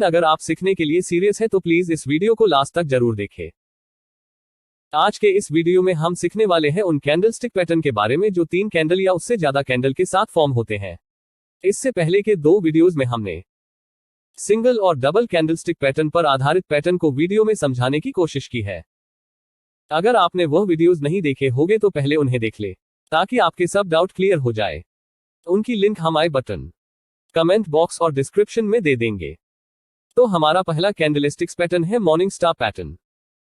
अगर आप सीखने के लिए सीरियस है तो प्लीज इस वीडियो को लास्ट तक जरूर देखें। आज के इस वीडियो में हम सीखने वाले हैं उन कैंडलस्टिक पैटर्न के बारे में जो 3 कैंडल या उससे ज्यादा कैंडल के साथ फॉर्म होते हैं। इससे पहले के 2 वीडियोस में हमने सिंगल और डबल कैंडलस्टिक पैटर्न पर आधारित पैटर्न को वीडियो में समझाने की कोशिश की है। अगर आपने वह वीडियोस नहीं देखे होंगे तो पहले उन्हें देख ले ताकि आपके सब डाउट क्लियर हो जाए। उनकी लिंक हम आई बटन, कमेंट बॉक्स और डिस्क्रिप्शन में दे देंगे। तो हमारा पहला कैंडलस्टिक्स पैटर्न है मॉर्निंग स्टार पैटर्न।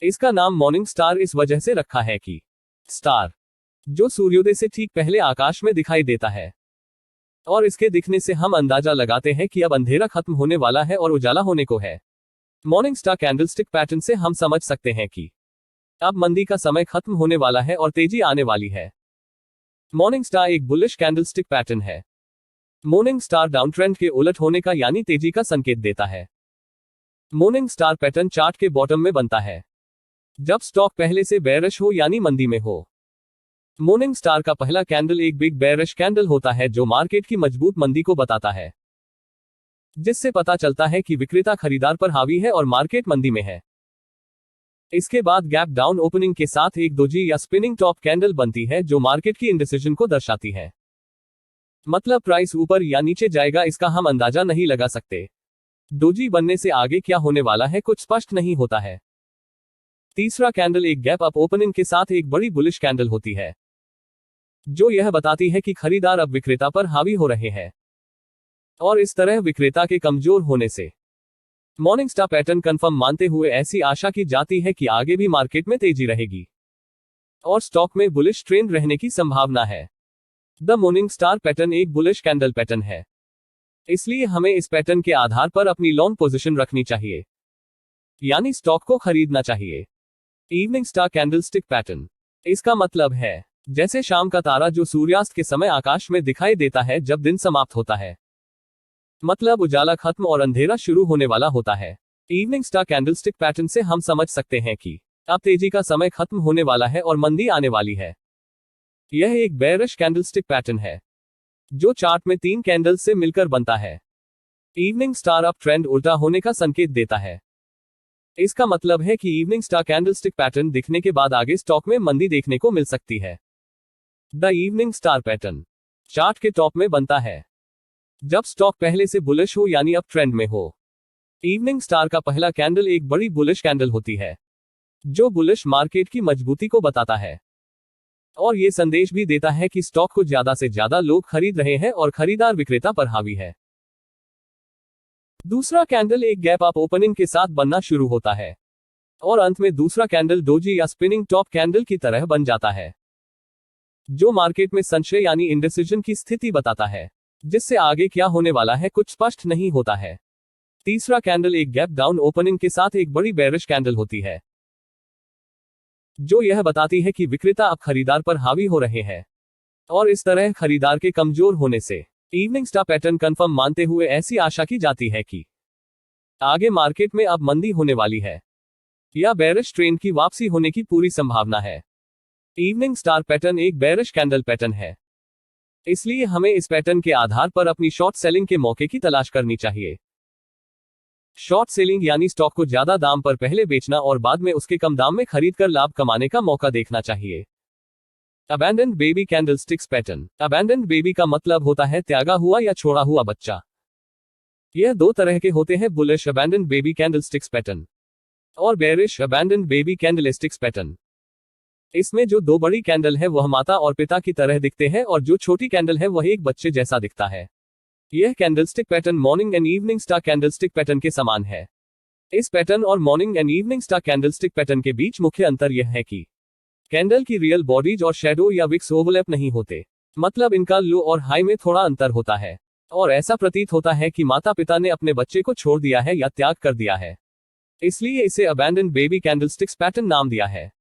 इसका नाम मॉर्निंग स्टार इस वजह से रखा है कि स्टार जो सूर्योदय से ठीक पहले आकाश में दिखाई देता है और इसके दिखने से हम अंदाजा लगाते हैं कि अब अंधेरा खत्म होने वाला है और उजाला होने को है। मॉर्निंग स्टार कैंडलस्टिक पैटर्न से हम समझ सकते हैं कि अब मंदी का समय खत्म होने वाला है और तेजी आने वाली है। मॉर्निंग स्टार एक बुलिश कैंडलस्टिक पैटर्न है। मॉर्निंग स्टार डाउन ट्रेंड के उलट होने का यानी तेजी का संकेत देता है। मॉर्निंग स्टार पैटर्न चार्ट के बॉटम में बनता है जब स्टॉक पहले से बेयरिश हो यानी मंदी में हो। मॉर्निंग स्टार का पहला कैंडल एक बिग बेयरिश कैंडल होता है जो मार्केट की मजबूत मंदी को बताता है, जिससे पता चलता है कि विक्रेता खरीदार पर हावी है और मार्केट मंदी में है। इसके बाद गैप डाउन ओपनिंग के साथ एक दोजी या स्पिनिंग टॉप कैंडल बनती है जो मार्केट की इंडिसीजन को दर्शाती है। मतलब प्राइस ऊपर या नीचे जाएगा इसका हम अंदाजा नहीं लगा सकते। डोजी बनने से आगे क्या होने वाला है कुछ स्पष्ट नहीं होता है। तीसरा कैंडल एक गैप अप ओपनिंग के साथ एक बड़ी बुलिश कैंडल होती है जो यह बताती है कि खरीदार अब विक्रेता पर हावी हो रहे हैं और इस तरह विक्रेता के कमजोर होने से मॉर्निंग स्टार पैटर्न कंफर्म मानते हुए ऐसी आशा की जाती है कि आगे भी मार्केट में तेजी रहेगी और स्टॉक में बुलिश ट्रेंड रहने की संभावना है। द मॉर्निंग स्टार पैटर्न एक बुलिश कैंडल पैटर्न है, इसलिए हमें इस पैटर्न के आधार पर अपनी लॉन्ग पोजीशन रखनी चाहिए यानी स्टॉक को खरीदना चाहिए। इवनिंग स्टार कैंडलस्टिक पैटर्न, इसका मतलब है जैसे शाम का तारा जो सूर्यास्त के समय आकाश में दिखाई देता है जब दिन समाप्त होता है, मतलब उजाला खत्म और अंधेरा शुरू होने वाला होता है। इवनिंग स्टार कैंडलस्टिक पैटर्न से हम समझ सकते हैं कि अब तेजी का समय खत्म होने वाला है और मंदी आने वाली है। यह एक बेयरिश कैंडलस्टिक पैटर्न है जो चार्ट में 3 कैंडल से मिलकर बनता है। इवनिंग स्टार अप ट्रेंड उल्टा होने का संकेत देता है। इसका मतलब है कि इवनिंग स्टार कैंडलस्टिक पैटर्न दिखने के बाद आगे स्टॉक में मंदी देखने को मिल सकती है। The evening star pattern chart के टॉप में बनता है जब स्टॉक पहले से बुलिश हो यानी अप ट्रेंड में हो। इवनिंग स्टार का पहला कैंडल एक बड़ी बुलिश कैंडल होती है जो बुलिश मार्केट की मजबूती को बताता है और ये संदेश भी देता है कि स्टॉक को ज्यादा से ज्यादा लोग खरीद रहे हैं और खरीदार विक्रेता पर हावी है। दूसरा कैंडल एक गैप अप ओपनिंग के साथ बनना शुरू होता है और अंत में दूसरा कैंडल डोजी या स्पिनिंग टॉप कैंडल की तरह बन जाता है जो मार्केट में संशय यानी इंडिसीजन की स्थिति बताता है, जिससे आगे क्या होने वाला है कुछ स्पष्ट नहीं होता है। तीसरा कैंडल एक गैप डाउन ओपनिंग के साथ एक बड़ी बेयरिश कैंडल होती है जो यह बताती है कि विक्रेता अब खरीदार पर हावी हो रहे हैं और इस तरह खरीदार के कमजोर होने से इवनिंग स्टार पैटर्न कंफर्म मानते हुए ऐसी आशा की जाती है कि आगे मार्केट में अब मंदी होने वाली है या बेयरिश ट्रेंड की वापसी होने की पूरी संभावना है। इवनिंग स्टार पैटर्न एक बेयरिश कैंडल पैटर्न है, इसलिए हमें इस पैटर्न के आधार पर अपनी शॉर्ट सेलिंग के मौके की तलाश करनी चाहिए। शॉर्ट सेलिंग यानी स्टॉक को ज्यादा दाम पर पहले बेचना और बाद में उसके कम दाम में खरीदकर लाभ कमाने का मौका देखना चाहिए। Abandoned baby candlesticks pattern. Abandoned baby का मतलब होता है त्यागा हुआ या छोड़ा हुआ बच्चा। यह 2 तरह के होते हैं, bullish abandoned baby candlesticks pattern और bearish abandoned baby candlesticks pattern. इसमें जो 2 बड़ी कैंडल है वह माता और पिता की तरह दिखते हैं और जो छोटी कैंडल है वह एक बच्चे जैसा दिखता है। यह candlestick pattern morning and evening star candlestick pattern के समान है। इस पैटर्न और morning and evening star candlestick pattern के बीच मुख्य अंतर यह है कि कैंडल की रियल बॉडीज और शेडो या विक्स ओवरलैप नहीं होते, मतलब इनका लो और हाई में थोड़ा अंतर होता है और ऐसा प्रतीत होता है कि माता पिता ने अपने बच्चे को छोड़ दिया है या त्याग कर दिया है, इसलिए इसे अबैंडन्ड बेबी कैंडलस्टिक्स पैटर्न नाम दिया है।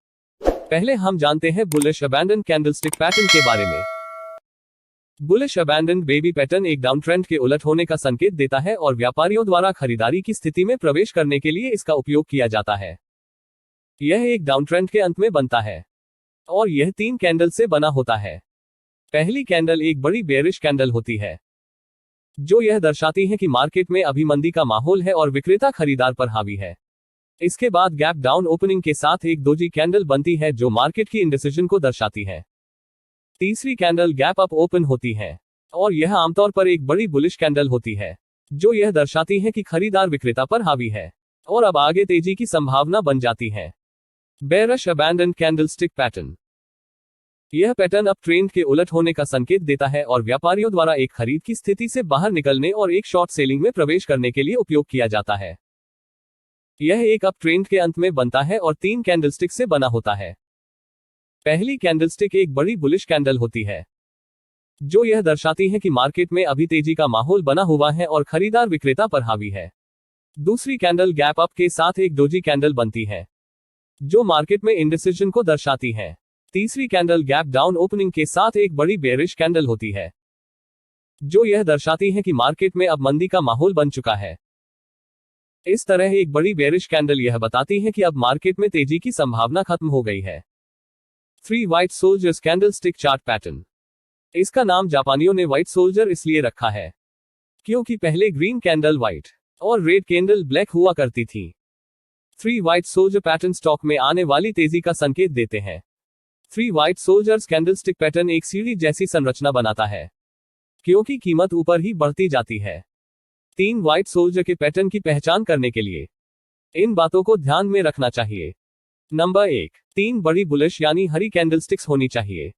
पहले हम जानते हैं बुलिश अबैंडन्ड कैंडलस्टिक पैटर्न के बारे में। बुलिश अबैंडन्ड बेबी पैटर्न एक डाउन ट्रेंड के उलट होने का संकेत देता है और व्यापारियों द्वारा खरीदारी की स्थिति में प्रवेश करने के लिए इसका उपयोग किया जाता है। यह एक डाउन ट्रेंड के अंत में बनता है और यह 3 कैंडल से बना होता है। पहली कैंडल एक बड़ी बेयरिश कैंडल होती है जो यह दर्शाती है कि मार्केट में अभी मंदी का माहौल है और विक्रेता खरीदार पर हावी है। इसके बाद गैप डाउन ओपनिंग के साथ एक दोजी कैंडल बनती है जो मार्केट की इंडिसिजन को दर्शाती है। तीसरी कैंडल गैप अप ओपन होती है और यह आमतौर पर एक बड़ी बुलिश कैंडल होती है जो यह दर्शाती है कि खरीदार विक्रेता पर हावी है और अब आगे तेजी की संभावना बन जाती है। Bearish abandon candlestick pattern. यह पैटर्न अब ट्रेंड के उलट होने का संकेत देता है और व्यापारियों द्वारा एक खरीद की स्थिति से बाहर निकलने और एक शॉर्ट सेलिंग में प्रवेश करने के लिए उपयोग किया जाता है। यह एक अप ट्रेंड के अंत में बनता है और 3 कैंडलस्टिक से बना होता है। पहली कैंडलस्टिक एक बड़ी बुलिश कैंडल होती है जो यह दर्शाती है कि मार्केट में अभी तेजी का माहौल बना हुआ है और खरीदार विक्रेता पर हावी है। दूसरी कैंडल गैप अप के साथ एक डोजी कैंडल बनती है जो मार्केट में इंडिसिजन को दर्शाती है। तीसरी कैंडल गैप डाउन ओपनिंग के साथ एक बड़ी बेयरिश कैंडल होती है जो यह दर्शाती है कि मार्केट में अब मंदी का माहौल बन चुका है। इस तरह एक बड़ी बेयरिश कैंडल यह बताती है कि अब मार्केट में तेजी की संभावना खत्म हो गई है। 3 white soldiers candlestick chart pattern. इसका नाम जापानियों ने व्हाइट सोल्जर इसलिए रखा है क्योंकि पहले ग्रीन कैंडल व्हाइट और रेड कैंडल ब्लैक हुआ करती थी। 3 व्हाइट सोल्जर पैटर्न स्टॉक में आने वाली तेजी का संकेत देते हैं। 3 व्हाइट सोल्जर्स कैंडलस्टिक पैटर्न एक सीढ़ी जैसी संरचना बनाता है क्योंकि कीमत ऊपर ही बढ़ती जाती है। 3 व्हाइट सोल्जर के पैटर्न की पहचान करने के लिए इन बातों को ध्यान में रखना चाहिए। नंबर 1, 3 बड़ी बुलिश यानी हरी कैंडलस्टिक्स होनी चाहिए।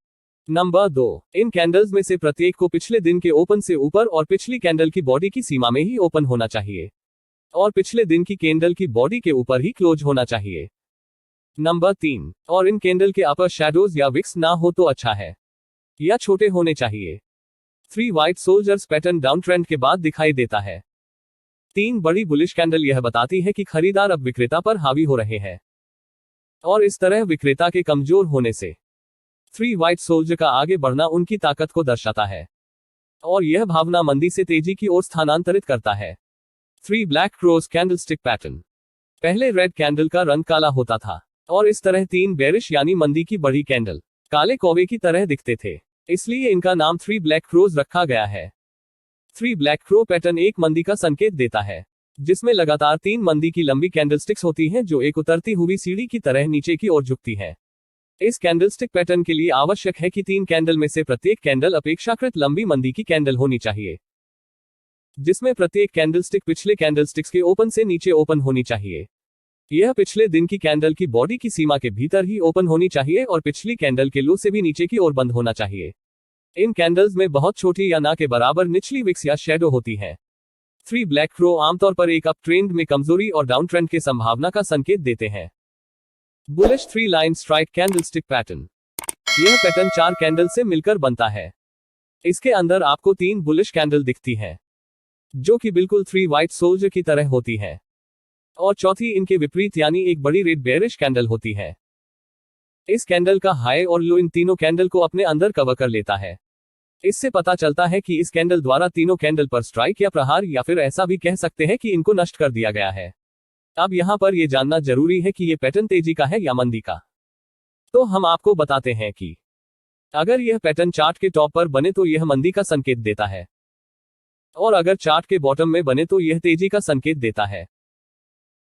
नंबर 2, इन कैंडल्स में से प्रत्येक को पिछले दिन के ओपन से ऊपर और पिछली कैंडल की बॉडी की सीमा में ही ओपन होना चाहिए और पिछले दिन की कैंडल की बॉडी के ऊपर ही क्लोज होना चाहिए। नंबर 3, और इन कैंडल के अपर शैडोज या विक्स ना हो तो अच्छा है या छोटे होने चाहिए। 3 white soldiers pattern down trend के बाद दिखाई देता है। 3 बड़ी बुलिश कैंडल यह बताती है कि खरीदार अब विक्रेता पर हावी हो रहे हैं और इस तरह विक्रेता के कमजोर होने से 3 व्हाइट सोल्जर का आगे बढ़ना उनकी ताकत को दर्शाता है और यह भावना मंदी से तेजी की ओर स्थानांतरित करता है। 3 ब्लैक क्रॉस कैंडलस्टिक पैटर्न। पहले रेड कैंडल का रंग काला होता था और इस तरह 3 बेरिश यानी मंदी की बड़ी कैंडल काले कौवे की तरह दिखते थे, इसलिए इनका नाम 3 ब्लैक क्रॉस रखा गया है। 3 ब्लैक क्रॉ पैटर्न एक मंदी का संकेत देता है जिसमें लगातार 3 मंदी की लंबी कैंडलस्टिक्स होती हैं जो एक उतरती हुई सीढ़ी की तरह नीचे की ओर झुकती हैं। इस कैंडलस्टिक पैटर्न के लिए आवश्यक है कि 3 कैंडल में से प्रत्येक कैंडल अपेक्षाकृत लंबी मंदी की कैंडल होनी चाहिए जिसमें प्रत्येक कैंडलस्टिक पिछले कैंडलस्टिक्स के ओपन से नीचे ओपन होनी चाहिए। यह पिछले दिन की कैंडल की बॉडी की सीमा के भीतर ही ओपन होनी चाहिए और पिछली कैंडल के लो से भी नीचे की ओर बंद होना चाहिए। इन कैंडल्स में बहुत छोटी या ना के बराबर निचली विक्स या शैडो होती है। 3 ब्लैक क्रॉ आमतौर पर एक अप ट्रेंड में कमजोरी और डाउन ट्रेंड के संभावना का संकेत देते हैं। Bullish 3 line strike candlestick pattern. यह पैटर्न 4 कैंडल से मिलकर बनता है। इसके अंदर आपको 3 बुलिश कैंडल दिखती है जो कि बिल्कुल 3 व्हाइट सोल्जर की तरह होती है और चौथी इनके विपरीत यानी एक बड़ी रेड बेयरिश कैंडल होती है। इस कैंडल का हाई और लो इन तीनों कैंडल को अपने अंदर कवर कर लेता है। इससे पता चलता है कि इस कैंडल द्वारा तीनों कैंडल पर स्ट्राइक या प्रहार या फिर ऐसा भी कह सकते हैं कि इनको नष्ट कर दिया गया है। अब यहां पर यह जानना जरूरी है कि यह पैटर्न तेजी का है या मंदी का। तो हम आपको बताते हैं कि अगर यह पैटर्न चार्ट के टॉप पर बने तो यह मंदी का संकेत देता है और अगर चार्ट के बॉटम में बने तो यह तेजी का संकेत देता है।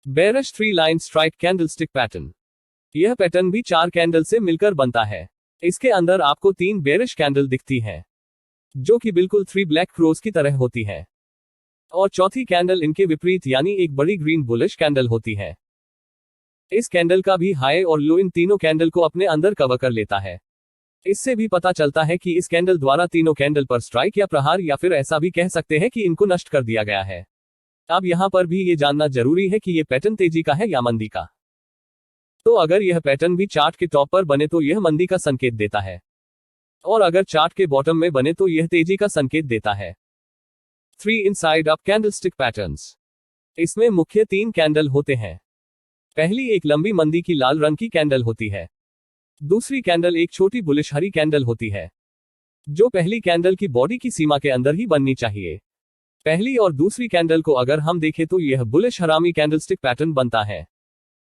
Bearish 3 line strike candlestick pattern. यह पैटर्न भी 4 कैंडल से मिलकर बनता है। इसके अंदर आपको 3 बेयरिश कैंडल दिखती हैं जो कि बिल्कुल 3 ब्लैक क्रॉस की तरह होती है और चौथी कैंडल इनके विपरीत यानी एक बड़ी ग्रीन बुलिश कैंडल होती है। इस कैंडल का भी हाई और लो इन तीनों कैंडल को अपने अंदर कवर कर लेता है। इससे भी पता चलता है कि इस कैंडल द्वारा तीनों कैंडल पर स्ट्राइक या प्रहार या फिर ऐसा भी कह सकते हैं कि इनको नष्ट कर दिया गया है। अब यहां पर भी ये जानना जरूरी है कि यह पैटर्न तेजी का है या मंदी का। तो अगर यह पैटर्न भी चार्ट के टॉप पर बने तो यह मंदी का संकेत देता है और अगर चार्ट के बॉटम में बने तो यह तेजी का संकेत देता है। 3 इनसाइड अप कैंडलस्टिक पैटर्न्स। इसमें मुख्य 3 कैंडल होते हैं। पहली एक लंबी मंदी की लाल रंग की कैंडल होती है। दूसरी कैंडल एक छोटी बुलिश हरी कैंडल होती है जो पहली कैंडल की बॉडी की सीमा के अंदर ही बननी चाहिए। पहली और दूसरी कैंडल को अगर हम देखें तो यह बुलिश हरामी कैंडलस्टिक पैटर्न बनता है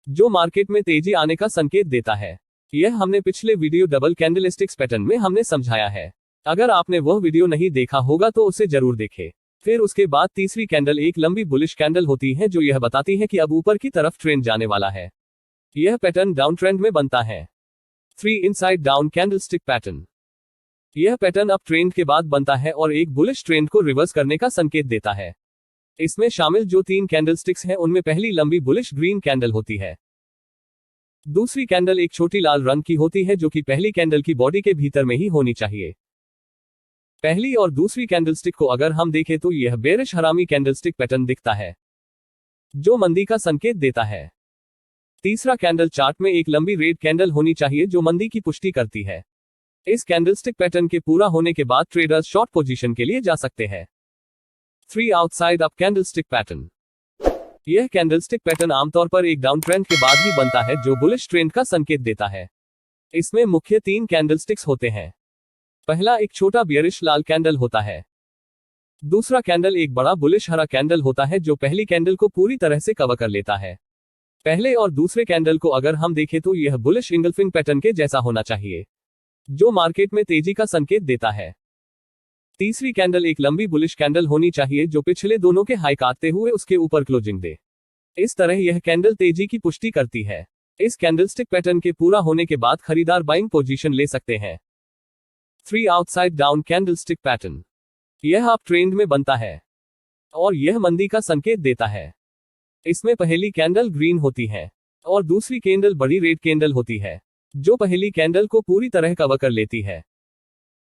जो मार्केट में तेजी आने का संकेत देता है। यह हमने पिछले वीडियो डबल कैंडलस्टिक्स पैटर्न में हमने समझाया है। अगर आपने वह वीडियो नहीं देखा होगा तो उसे जरूर देखें। फिर उसके बाद तीसरी कैंडल एक लंबी बुलिश कैंडल होती है जो यह बताती है कि अब ऊपर की तरफ ट्रेंड जाने वाला है। यह पैटर्न डाउन ट्रेंड में बनता है। 3 इनसाइड डाउन कैंडलस्टिक पैटर्न। यह पैटर्न अप ट्रेंड के बाद बनता है और एक बुलिश ट्रेंड को रिवर्स करने का संकेत देता है। इसमें शामिल जो 3 कैंडलस्टिक्स हैं उनमें पहली लंबी बुलिश ग्रीन कैंडल होती है। दूसरी कैंडल एक छोटी लाल रंग की होती है जो कि पहली कैंडल की बॉडी के भीतर में ही होनी चाहिए। पहली और दूसरी कैंडलस्टिक को अगर हम देखें तो यह बेरिश हरामी कैंडलस्टिक पैटर्न दिखता है जो मंदी का संकेत देता है। तीसरा कैंडल चार्ट में एक लंबी रेड कैंडल होनी चाहिए जो मंदी की पुष्टि करती है। इस कैंडलस्टिक पैटर्न के पूरा होने के बाद ट्रेडर्स शॉर्ट पोजीशन के लिए जा सकते हैं। 3 आउटसाइड अप कैंडलस्टिक पैटर्न। यह कैंडलस्टिक पैटर्न आमतौर पर एक डाउन ट्रेंड के बाद ही बनता है जो बुलिश ट्रेंड का संकेत देता है। इसमें मुख्य 3 कैंडलस्टिक्स होते हैं। पहला एक छोटा बियरिश लाल कैंडल होता है। दूसरा कैंडल एक बड़ा बुलिश हरा कैंडल होता है जो पहली कैंडल को पूरी तरह से कवर कर लेता है। पहले और दूसरे कैंडल को अगर हम देखें तो यह बुलिश इंगल्फिंग पैटर्न के जैसा होना चाहिए जो मार्केट में तेजी का संकेत देता है। तीसरी कैंडल एक लंबी बुलिश कैंडल होनी चाहिए जो पिछले दोनों के हाई काटते हुए उसके ऊपर क्लोजिंग दे। इस तरह यह कैंडल तेजी की पुष्टि करती है। इस कैंडलस्टिक पैटर्न के पूरा होने के बाद खरीदार बाइंग पोजीशन ले सकते हैं। 3 आउटसाइड डाउन कैंडलस्टिक पैटर्न। यह अप ट्रेंड में बनता है और यह मंदी का संकेत देता है। इसमें पहली कैंडल ग्रीन होती है और दूसरी कैंडल बड़ी रेड कैंडल होती है जो पहली कैंडल को पूरी तरह कवर कर लेती है।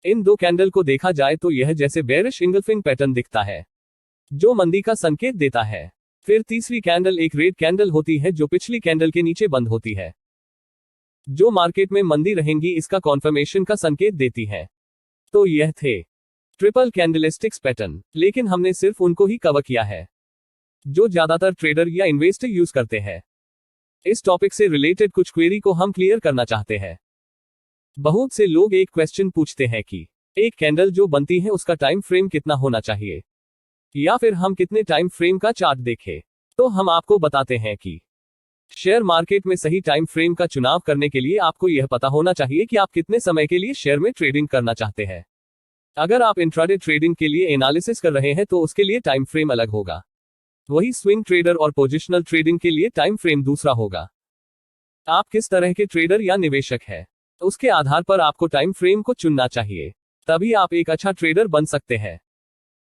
इन 2 कैंडल को देखा जाए तो यह जैसे बेरिश इंगल्फिंग पैटर्न दिखता है जो मंदी का संकेत देता है। फिर तीसरी कैंडल एक रेड कैंडल होती है जो पिछली कैंडल के नीचे बंद होती है जो मार्केट में मंदी रहेंगी इसका कॉन्फर्मेशन का संकेत देती है। तो यह थे ट्रिपल कैंडलस्टिक्स पैटर्न, लेकिन हमने सिर्फ उनको ही कवर किया है जो ज्यादातर ट्रेडर या इन्वेस्टर यूज करते हैं। इस टॉपिक से रिलेटेड कुछ क्वेरी को हम क्लियर करना चाहते हैं। बहुत से लोग एक क्वेश्चन पूछते हैं कि एक कैंडल जो बनती है उसका टाइम फ्रेम कितना होना चाहिए या फिर हम कितने टाइम फ्रेम का चार्ट देखें। तो हम आपको बताते हैं कि शेयर मार्केट में सही टाइम फ्रेम का चुनाव करने के लिए आपको यह पता होना चाहिए कि आप कितने समय के लिए शेयर में ट्रेडिंग करना चाहते हैं। अगर आप इंट्राडे ट्रेडिंग के लिए एनालिसिस कर रहे हैं तो उसके लिए टाइम फ्रेम अलग होगा। वही स्विंग ट्रेडर और पोजिशनल ट्रेडिंग के लिए टाइम फ्रेम दूसरा होगा। आप किस तरह के ट्रेडर या निवेशक हैं उसके आधार पर आपको टाइम फ्रेम को चुनना चाहिए, तभी आप एक अच्छा ट्रेडर बन सकते हैं।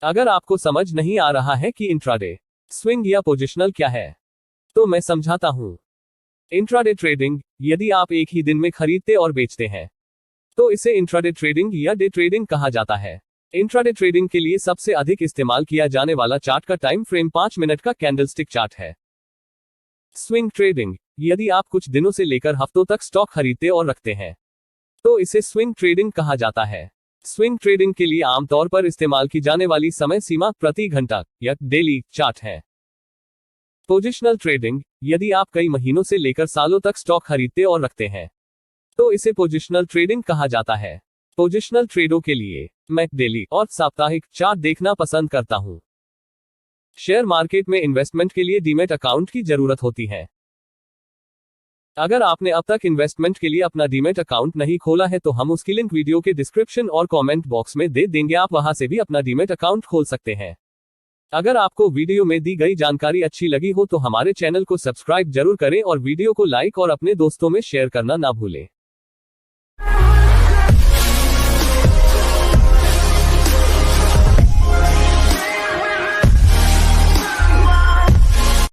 अगर आपको समझ नहीं आ रहा है कि इंट्राडे, स्विंग या पोजिशनल क्या है तो मैं समझाता हूं। इंट्राडे ट्रेडिंग, यदि आप एक ही दिन में खरीदते और बेचते हैं तो इसे इंट्राडे ट्रेडिंग या डे ट्रेडिंग कहा जाता है। इंट्राडे ट्रेडिंग के लिए सबसे अधिक इस्तेमाल किया जाने वाला चार्ट का टाइम फ्रेम 5 मिनट का कैंडलस्टिक चार्ट है। स्विंग ट्रेडिंग, यदि आप कुछ दिनों से लेकर हफ्तों तक स्टॉक खरीदते और रखते हैं तो इसे स्विंग ट्रेडिंग कहा जाता है। स्विंग ट्रेडिंग के लिए आमतौर पर इस्तेमाल की जाने वाली समय सीमा प्रति घंटा या डेली चार्ट है। पोजिशनल ट्रेडिंग, यदि आप कई महीनों से लेकर सालों तक स्टॉक खरीदते और रखते हैं तो इसे पोजिशनल ट्रेडिंग कहा जाता है। पोजिशनल ट्रेडों के लिए मैं डेली और साप्ताहिक चार्ट देखना पसंद करता हूं। शेयर मार्केट में इन्वेस्टमेंट के लिए डीमैट अकाउंट की जरूरत होती है। अगर आपने अब तक इन्वेस्टमेंट के लिए अपना डीमैट अकाउंट नहीं खोला है तो हम उसकी लिंक वीडियो के डिस्क्रिप्शन और कमेंट बॉक्स में दे देंगे, आप वहां से भी अपना डीमैट अकाउंट खोल सकते हैं। अगर आपको वीडियो में दी गई जानकारी अच्छी लगी हो तो हमारे चैनल को सब्सक्राइब जरूर करें और वीडियो को लाइक और अपने दोस्तों में शेयर करना ना भूलें।